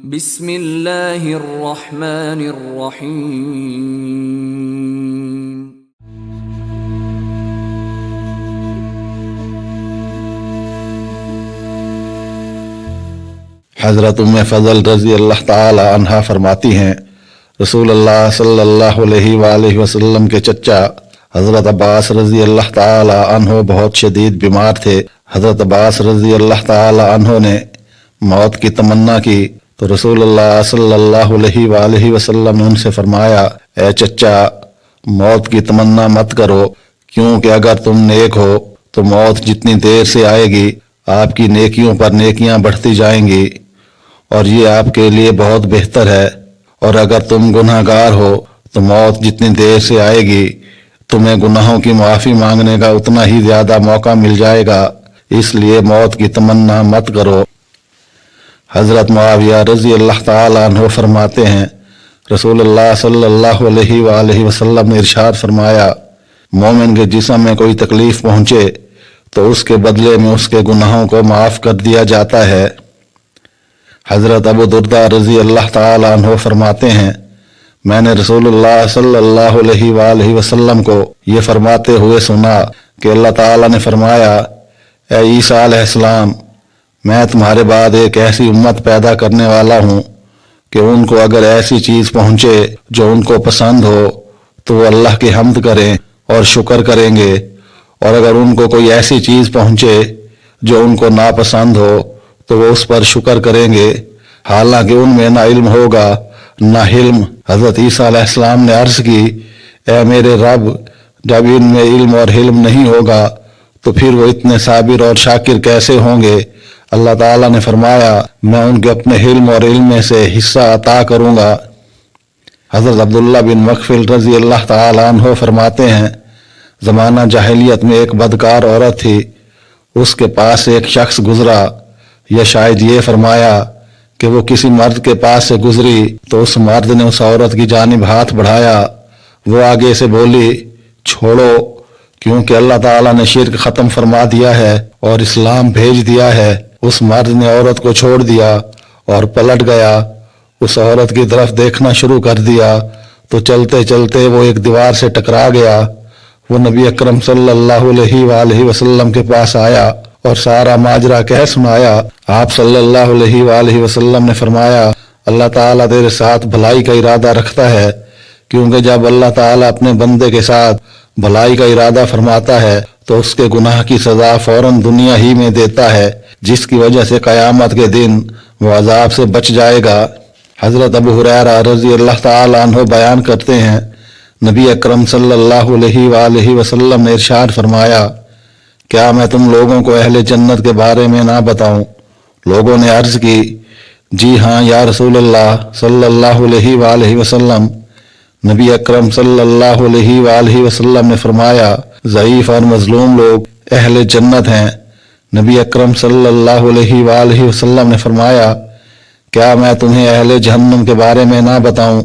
بسم اللہ الرحمن الرحیم۔ حضرت ام فضل رضی اللہ تعالی عنہا فرماتی ہیں، رسول اللہ صلی اللہ علیہ وآلہ وسلم کے چچا حضرت عباس رضی اللہ تعالی عنہ بہت شدید بیمار تھے۔ حضرت عباس رضی اللہ تعالی عنہ نے موت کی تمنا کی تو رسول اللہ صلی اللہ علیہ وآلہ وسلم نے ان سے فرمایا، اے چچا، موت کی تمنا مت کرو، کیونکہ اگر تم نیک ہو تو موت جتنی دیر سے آئے گی آپ کی نیکیوں پر نیکیاں بڑھتی جائیں گی اور یہ آپ کے لیے بہت بہتر ہے، اور اگر تم گناہ گار ہو تو موت جتنی دیر سے آئے گی تمہیں گناہوں کی معافی مانگنے کا اتنا ہی زیادہ موقع مل جائے گا، اس لیے موت کی تمنا مت کرو۔ حضرت معاویہ رضی اللہ تعالی عنہ فرماتے ہیں، رسول اللہ صلی اللہ علیہ وآلہ وسلم نے ارشاد فرمایا، مومن کے جسم میں کوئی تکلیف پہنچے تو اس کے بدلے میں اس کے گناہوں کو معاف کر دیا جاتا ہے۔ حضرت ابو درداء رضی اللہ تعالی عنہ فرماتے ہیں، میں نے رسول اللہ صلی اللہ علیہ وآلہ وسلم کو یہ فرماتے ہوئے سنا کہ اللہ تعالی نے فرمایا، اے عیسیٰ علیہ السلام، میں تمہارے بعد ایک ایسی امت پیدا کرنے والا ہوں کہ ان کو اگر ایسی چیز پہنچے جو ان کو پسند ہو تو وہ اللہ کی حمد کریں اور شکر کریں گے، اور اگر ان کو کوئی ایسی چیز پہنچے جو ان کو ناپسند ہو تو وہ اس پر شکر کریں گے، حالانکہ ان میں نہ علم ہوگا نہ حلم۔ حضرت عیسیٰ علیہ السلام نے عرض کی، اے میرے رب، جب ان میں علم اور حلم نہیں ہوگا تو پھر وہ اتنے صابر اور شاکر کیسے ہوں گے؟ اللہ تعالیٰ نے فرمایا، میں ان کے اپنے علم اور علم میں سے حصہ عطا کروں گا۔ حضرت عبداللہ بن مغفل رضی اللہ تعالیٰ عنہ فرماتے ہیں، زمانہ جاہلیت میں ایک بدکار عورت تھی، اس کے پاس ایک شخص گزرا، یا شاید یہ فرمایا کہ وہ کسی مرد کے پاس سے گزری تو اس مرد نے اس عورت کی جانب ہاتھ بڑھایا، وہ آگے سے بولی، چھوڑو، کیونکہ اللہ تعالیٰ نے شرک ختم فرما دیا ہے اور اسلام بھیج دیا ہے۔ اس مرد نے عورت کو چھوڑ دیا اور پلٹ گیا، اس عورت کی طرف دیکھنا شروع کر دیا تو چلتے چلتے وہ ایک دیوار سے ٹکرا گیا۔ وہ نبی اکرم صلی اللہ علیہ وآلہ وسلم کے پاس آیا اور سارا ماجرا کہہ سنایا۔ آپ صلی اللہ علیہ وآلہ وسلم نے فرمایا، اللہ تعالیٰ تیرے ساتھ بھلائی کا ارادہ رکھتا ہے، کیونکہ جب اللہ تعالیٰ اپنے بندے کے ساتھ بھلائی کا ارادہ فرماتا ہے تو اس کے گناہ کی سزا فوراً دنیا ہی میں دیتا ہے، جس کی وجہ سے قیامت کے دن وہ عذاب سے بچ جائے گا۔ حضرت ابو ہریرہ رضی اللہ تعالی عنہ بیان کرتے ہیں، نبی اکرم صلی اللہ علیہ وآلہ وسلم نے ارشاد فرمایا، کیا میں تم لوگوں کو اہل جنت کے بارے میں نہ بتاؤں؟ لوگوں نے عرض کی، جی ہاں یا رسول اللہ صلی اللہ علیہ وآلہ وسلم۔ نبی اکرم صلی اللہ علیہ وآلہ وسلم نے فرمایا، ضعیف اور مظلوم لوگ اہل جنت ہیں۔ نبی اکرم صلی اللہ علیہ وآلہ وسلم نے فرمایا، کیا میں تمہیں اہل جہنم کے بارے میں نہ بتاؤں؟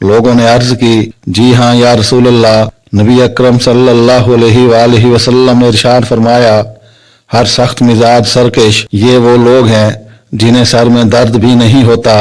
لوگوں نے عرض کی، جی ہاں یا رسول اللہ۔ نبی اکرم صلی اللہ علیہ وآلہ وسلم نے ارشاد فرمایا، ہر سخت مزاج سرکش یہ وہ لوگ ہیں جنہیں سر میں درد بھی نہیں ہوتا۔